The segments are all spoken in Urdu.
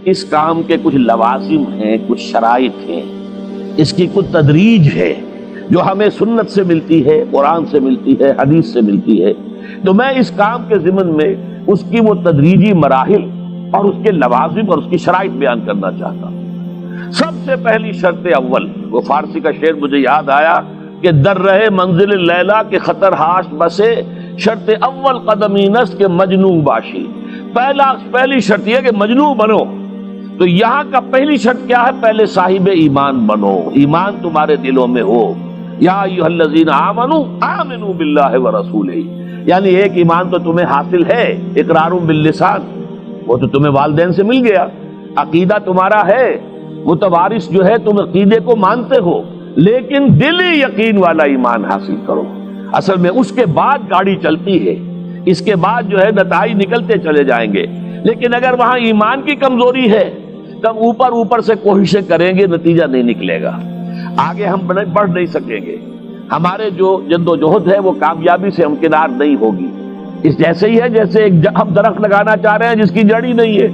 اس کام کے کچھ لوازم ہیں، کچھ شرائط ہیں، اس کی کچھ تدریج ہے جو ہمیں سنت سے ملتی ہے، قرآن سے ملتی ہے، حدیث سے ملتی ہے۔ تو میں اس کام کے ضمن میں اس کی وہ تدریجی مراحل اور اس کے لوازم اور اس کی شرائط بیان کرنا چاہتا ہوں۔ سب سے پہلی شرط اول، وہ فارسی کا شعر مجھے یاد آیا کہ در رہے منزل لیلا کے خطر ہاش بسے، شرط اول قدمی نس کے مجنون باشی۔ پہلی شرط یہ کہ مجنون بنو۔ تو یہاں کا پہلی شرط کیا ہے؟ پہلے صاحب ایمان بنو، ایمان تمہارے دلوں میں ہو۔ یا ایھا الذین آمنوا آمنوا باللہ ورسولہ، یعنی ایک ایمان تو تمہیں حاصل ہے، اقرار باللسان، وہ تو تمہیں والدین سے مل گیا، عقیدہ تمہارا ہے، متوارث جو ہے تم عقیدے کو مانتے ہو، لیکن دلی یقین والا ایمان حاصل کرو۔ اصل میں اس کے بعد گاڑی چلتی ہے، اس کے بعد جو ہے نتائج نکلتے چلے جائیں گے، لیکن اگر وہاں ایمان کی کمزوری ہے تب اوپر سے کوششیں کریں گے، نتیجہ نہیں نکلے گا، آگے ہم بڑھ نہیں سکیں گے، ہمارے جو جد و جہد ہے وہ کامیابی سے ہمکنار نہیں ہوگی۔ اس جیسے ہی ہے جیسے ہم درخت لگانا چاہ رہے ہیں جس کی جڑ ہی نہیں ہے،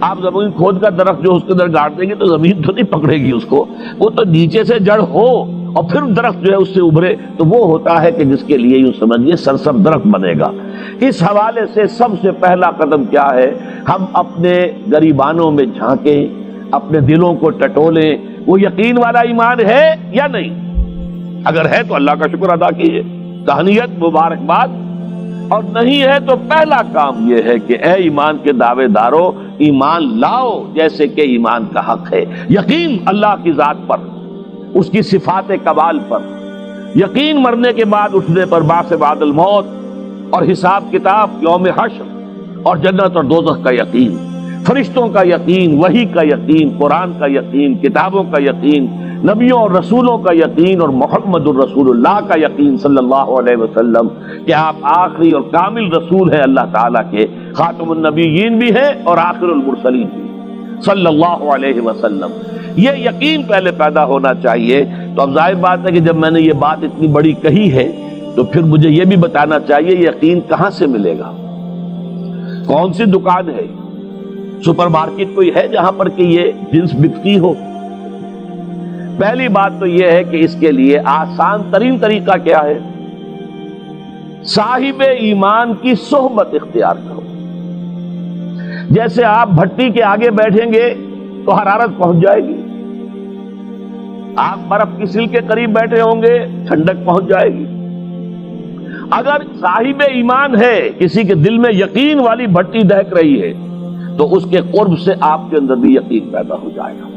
آپ زمین کھود کر درخت جو اس کے اندر گاڑ دیں گے تو زمین تو نہیں پکڑے گی اس کو، وہ تو نیچے سے جڑ ہو اور پھر درخت جو ہے اس سے ابھرے، تو وہ ہوتا ہے کہ جس کے لیے یوں سمجھیے سرسبز درخت بنے گا۔ اس حوالے سے سب سے پہلا قدم کیا ہے؟ ہم اپنے گریبانوں میں جھانکیں، اپنے دلوں کو ٹٹولیں، وہ یقین والا ایمان ہے یا نہیں؟ اگر ہے تو اللہ کا شکر ادا کیجیے، تہنیت، مبارکباد، اور نہیں ہے تو پہلا کام یہ ہے کہ اے ایمان کے دعوے دارو، ایمان لاؤ جیسے کہ ایمان کا حق ہے۔ یقین اللہ کی ذات پر، اس کی صفات کمال پر، یقین مرنے کے بعد اٹھنے پر، بعث بعد الموت اور حساب کتاب، یوم حشر اور جنت اور دوزخ کا یقین، فرشتوں کا یقین، وحی کا یقین، قرآن کا یقین، کتابوں کا یقین، نبیوں اور رسولوں کا یقین، اور محمد الرسول اللہ کا یقین صلی اللہ علیہ وسلم کہ آپ آخری اور کامل رسول ہیں اللہ تعالیٰ کے، خاتم النبیین بھی ہیں اور آخر المرسلین بھی صلی اللہ علیہ وسلم۔ یہ یقین پہلے پیدا ہونا چاہیے۔ تو اب ظاہر بات ہے کہ جب میں نے یہ بات اتنی بڑی کہی ہے تو پھر مجھے یہ بھی بتانا چاہیے یقین کہاں سے ملے گا، کون سی دکان ہے، سپر مارکیٹ کوئی ہے جہاں پر کہ یہ جنس بکتی ہو؟ پہلی بات تو یہ ہے کہ اس کے لیے آسان ترین طریقہ کیا ہے؟ صاحب ایمان کی صحبت اختیار کرو۔ جیسے آپ بھٹی کے آگے بیٹھیں گے تو حرارت پہنچ جائے گی، آپ برف کی سل کے قریب بیٹھے ہوں گے ٹھنڈک پہنچ جائے گی۔ اگر صاحب ایمان ہے، کسی کے دل میں یقین والی بھٹی دہک رہی ہے، تو اس کے قرب سے آپ کے اندر بھی یقین پیدا ہو جائے گا۔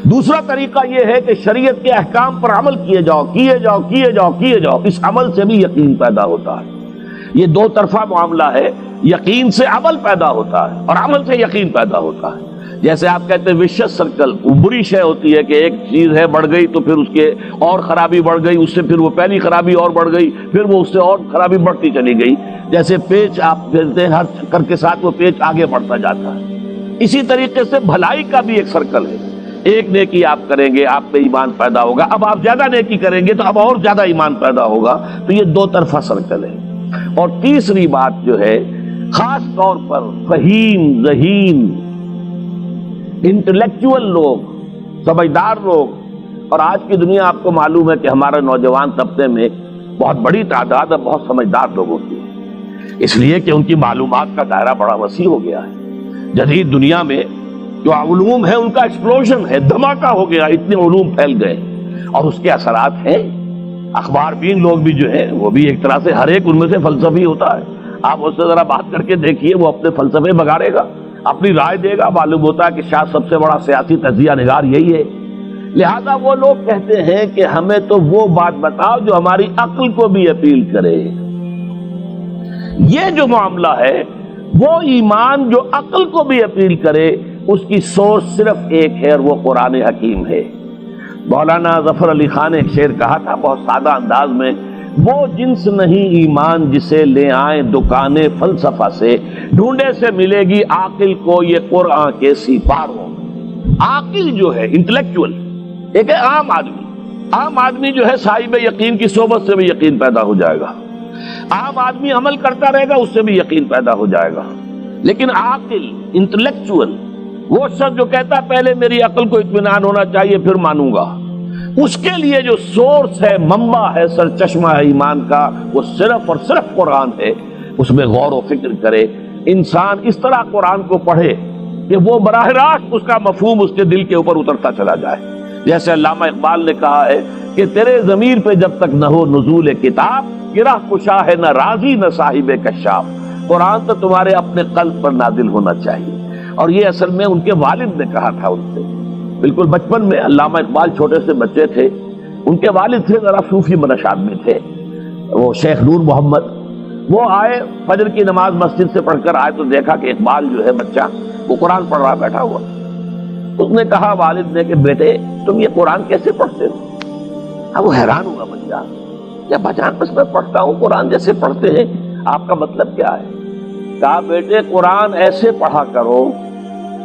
دوسرا طریقہ یہ ہے کہ شریعت کے احکام پر عمل کیے جاؤ، کیے جاؤ، کیے جاؤ، کیے جاؤ، اس عمل سے بھی یقین پیدا ہوتا ہے۔ یہ دو طرفہ معاملہ ہے، یقین سے عمل پیدا ہوتا ہے اور عمل سے یقین پیدا ہوتا ہے۔ جیسے آپ کہتے ہیں وشس سرکل، وہ بری شے ہوتی ہے کہ ایک چیز ہے بڑھ گئی تو پھر اس کے اور خرابی بڑھ گئی، اس سے پھر وہ پہلی خرابی اور بڑھ گئی، پھر وہ اس سے اور خرابی بڑھتی چلی گئی۔ جیسے پیچ آپ کہتے ہیں ہر چکر کے ساتھ وہ پیچ آگے بڑھتا جاتا ہے، اسی طریقے سے بھلائی کا بھی ایک سرکل ہے۔ ایک نیکی آپ کریں گے آپ میں ایمان پیدا ہوگا، اب آپ زیادہ نیکی کریں گے تو اب اور زیادہ ایمان پیدا ہوگا، تو یہ دو طرفہ سرکل ہے۔ اور تیسری بات جو ہے، خاص طور پر فہیم، ذہین، انٹلیکچوئل لوگ، سمجھدار لوگ، اور آج کی دنیا آپ کو معلوم ہے کہ ہمارے نوجوان طبقے میں بہت بڑی تعداد اور بہت سمجھدار لوگوں کی ہے، اس لیے کہ ان کی معلومات کا دائرہ بڑا وسیع ہو گیا ہے۔ جدید دنیا میں جو علوم ہے ان کا ایکسپلوژن ہے، دھماکہ ہو گیا، اتنے علوم پھیل گئے اور اس کے اثرات ہیں۔ اخبار بین لوگ بھی جو ہے وہ بھی ایک طرح سے ہر ایک ان میں سے فلسفی ہوتا ہے، آپ اس سے ذرا بات کر کے دیکھیے، وہ اپنے فلسفے بگاڑے گا، اپنی رائے دے گا، معلوم ہوتا ہے کہ شاید سب سے بڑا سیاسی تجزیہ نگار یہی ہے۔ لہذا وہ لوگ کہتے ہیں کہ ہمیں تو وہ بات بتاؤ جو ہماری عقل کو بھی اپیل کرے۔ یہ جو معاملہ ہے وہ ایمان جو عقل کو بھی اپیل کرے، اس کی سورس صرف ایک ہے اور وہ قرآن حکیم ہے۔ مولانا ظفر علی خان نے ایک شعر کہا تھا بہت سادہ انداز میں، وہ جنس نہیں ایمان جسے لے آئیں دکان فلسفہ سے، ڈھونڈے سے ملے گی عاقل کو یہ قرآن کے سپاروں۔ عاقل جو ہے انٹلیکچوئل، ایک ہے عام آدمی، عام آدمی جو ہے صاحب یقین کی صحبت سے بھی یقین پیدا ہو جائے گا، عام آدمی عمل کرتا رہے گا اس سے بھی یقین پیدا ہو جائے گا، لیکن عاقل، انٹلیکچوئل، وہ شخص جو کہتا ہے پہلے میری عقل کو اطمینان ہونا چاہیے پھر مانوں گا، اس کے لیے جو سورس ہے، منبع ہے، سرچشمہ ہے ایمان کا، وہ صرف اور صرف قرآن ہے۔ اس میں غور و فکر کرے، انسان اس طرح قرآن کو پڑھے کہ وہ براہ راست اس کا مفہوم اس کے دل کے اوپر اترتا چلا جائے۔ جیسے علامہ اقبال نے کہا ہے کہ تیرے ضمیر پہ جب تک نہ ہو نزول کتاب، گرہ کشا ہے نہ رازی نہ صاحب کشاف۔ قرآن تو تمہارے اپنے قلب پر نازل ہونا چاہیے۔ اور یہ اصل میں ان کے والد نے کہا تھا ان سے، بالکل بچپن میں۔ علامہ اقبال چھوٹے سے بچے تھے، ان کے والد تھے ذرا صوفی منش آدمی تھے، وہ شیخ نور محمد۔ وہ آئے فجر کی نماز مسجد سے پڑھ کر آئے تو دیکھا کہ اقبال جو ہے بچہ وہ قرآن پڑھ رہا بیٹھا ہوا۔ اس نے کہا والد نے کہ بیٹے تم یہ قرآن کیسے پڑھتے ہو؟ اب وہ حیران ہوا بچہ، کیا بجان بس میں پڑھتا ہوں قرآن جیسے پڑھتے ہیں، آپ کا مطلب کیا ہے؟ کہا بیٹے قرآن ایسے پڑھا کرو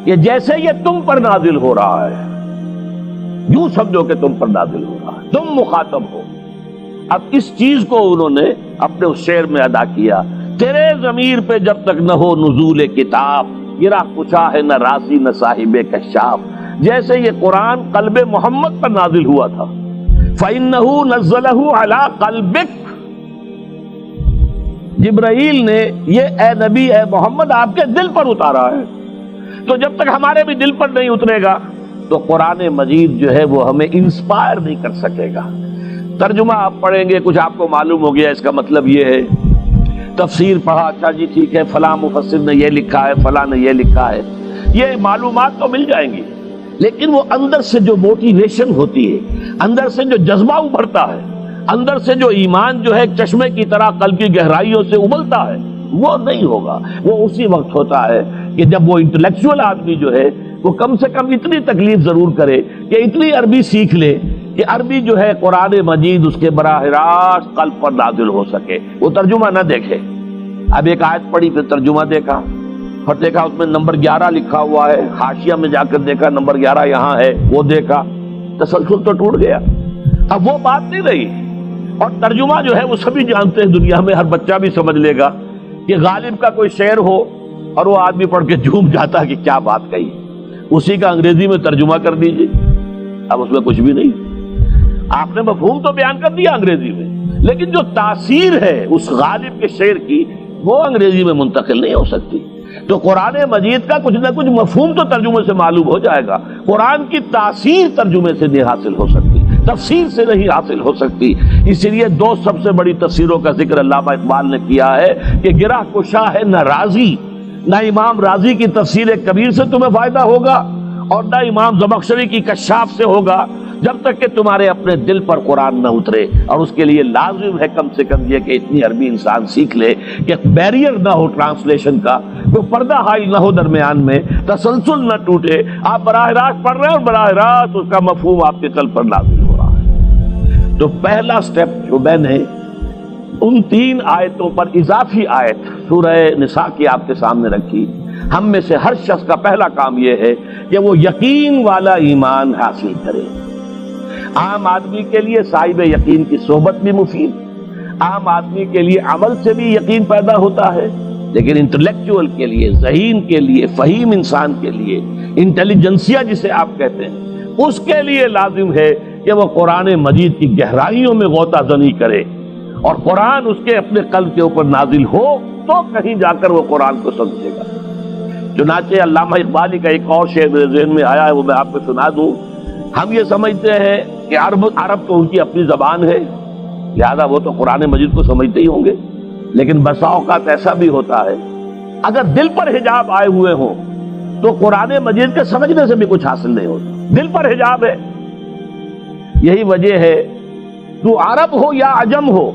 کہ جیسے یہ تم پر نازل ہو رہا ہے، یوں سمجھو کہ تم پر نازل ہو رہا ہے، تم مخاطب ہو۔ اب اس چیز کو انہوں نے اپنے اس شعر میں ادا کیا، تیرے ضمیر پہ جب تک نہ ہو نزول کتاب، گرہ کشا ہے نہ راسی نہ صاحب کشاف۔ جیسے یہ قرآن قلب محمد پر نازل ہوا تھا، فَإِنَّهُ نَزَّلَهُ عَلَىٰ قَلْبِكَ، جبرائیل نے یہ اے نبی اے محمد آپ کے دل پر اتارا ہے۔ تو جب تک ہمارے بھی دل پر نہیں اترے گا تو قرآن مجید جو ہے وہ ہمیں انسپائر نہیں کر سکے گا۔ ترجمہ آپ پڑھیں گے، کچھ آپ کو معلوم ہو گیا اس کا مطلب یہ ہے، تفسیر پڑھا، اچھا جی ٹھیک ہے فلاں مفسر نے یہ لکھا ہے، فلاں نے یہ لکھا ہے، یہ معلومات تو مل جائیں گی، لیکن وہ اندر سے جو موٹیویشن ہوتی ہے، اندر سے جو جذبہ ابھرتا ہے، اندر سے جو ایمان جو ہے ایک چشمے کی طرح قلب کی گہرائیوں سے ابلتا ہے، وہ نہیں ہوگا۔ وہ اسی وقت ہوتا ہے کہ جب وہ انٹلیکچوئل آدمی جو ہے وہ کم سے کم اتنی تکلیف ضرور کرے کہ اتنی عربی سیکھ لے کہ عربی جو ہے قرآن مجید اس کے براہ راست قلب پر نازل ہو سکے، وہ ترجمہ نہ دیکھے۔ اب ایک آیت پڑھی پھر ترجمہ دیکھا، پھر دیکھا اس میں نمبر 11 لکھا ہوا ہے، حاشیہ میں جا کر دیکھا نمبر 11 یہاں ہے، وہ دیکھا، تسلسل تو ٹوٹ گیا۔ اب وہ بات نہیں رہی۔ اور ترجمہ جو ہے وہ سبھی جانتے ہیں، دنیا میں ہر بچہ بھی سمجھ لے گا کہ غالب کا کوئی شعر ہو اور وہ آدمی پڑھ کے جھوم جاتا ہے کہ کیا بات کہی، اسی کا انگریزی میں ترجمہ کر دیجیے، اب اس میں کچھ بھی نہیں۔ آپ نے مفہوم تو بیان کر دیا انگریزی میں، لیکن جو تاثیر ہے اس غالب کے شعر کی وہ انگریزی میں منتقل نہیں ہو سکتی۔ تو قرآن مجید کا کچھ نہ کچھ مفہوم تو ترجمے سے معلوم ہو جائے گا، قرآن کی تاثیر ترجمے سے نہیں حاصل ہو سکتی، تفسیر سے نہیں حاصل ہو سکتی۔ اسی لیے دو سب سے بڑی تفسیروں کا ذکر علامہ اقبال نے کیا ہے کہ گرہ کشا ہے نہ رازی، نہ امام رازی کی تفسیر کبیر سے تمہیں فائدہ ہوگا اور نہ امام زمخشری کی کشاف سے ہوگا، جب تک کہ تمہارے اپنے دل پر قرآن نہ اترے۔ اور اس کے لیے لازم ہے کم سے کم یہ کہ اتنی عربی انسان سیکھ لے کہ بیریئر نہ ہو ٹرانسلیشن کا، کوئی پردہ حائل نہ ہو درمیان میں، تسلسل نہ ٹوٹے، آپ براہ راست پڑھ رہے ہیں اور براہ راست اس کا مفہوم آپ کے قلب پر نازل ہو رہا ہے۔ تو پہلا سٹیپ جو میں نے ان 3 آیتوں پر اضافی آیت سورہ نساء کی آپ کے سامنے رکھی، ہم میں سے ہر شخص کا پہلا کام یہ ہے کہ وہ یقین والا ایمان حاصل کرے۔ عام آدمی کے لیے صاحب یقین کی صحبت بھی مفید، عام آدمی کے لیے عمل سے بھی یقین پیدا ہوتا ہے، لیکن انٹلیکچوئل کے لیے، ذہین کے لیے، فہیم انسان کے لیے، انٹیلیجنسیا جسے آپ کہتے ہیں، اس کے لیے لازم ہے کہ وہ قرآن مجید کی گہرائیوں میں غوطہ زنی کرے اور قرآن اس کے اپنے قلب کے اوپر نازل ہو تو کہیں جا کر وہ قرآن کو سمجھے گا۔ چنانچہ علامہ اقبالی کا ایک اور شعر میرے ذہن میں آیا ہے، وہ میں آپ کو سنا دوں۔ ہم یہ سمجھتے ہیں کہ عرب تو ان کی اپنی زبان ہے، لہذا وہ تو قرآن مجید کو سمجھتے ہی ہوں گے، لیکن بسا اوقات ایسا بھی ہوتا ہے اگر دل پر حجاب آئے ہوئے ہوں تو قرآن مجید کے سمجھنے سے بھی کچھ حاصل نہیں ہوتا، دل پر حجاب ہے۔ یہی وجہ ہے تو عرب ہو یا عجم ہو،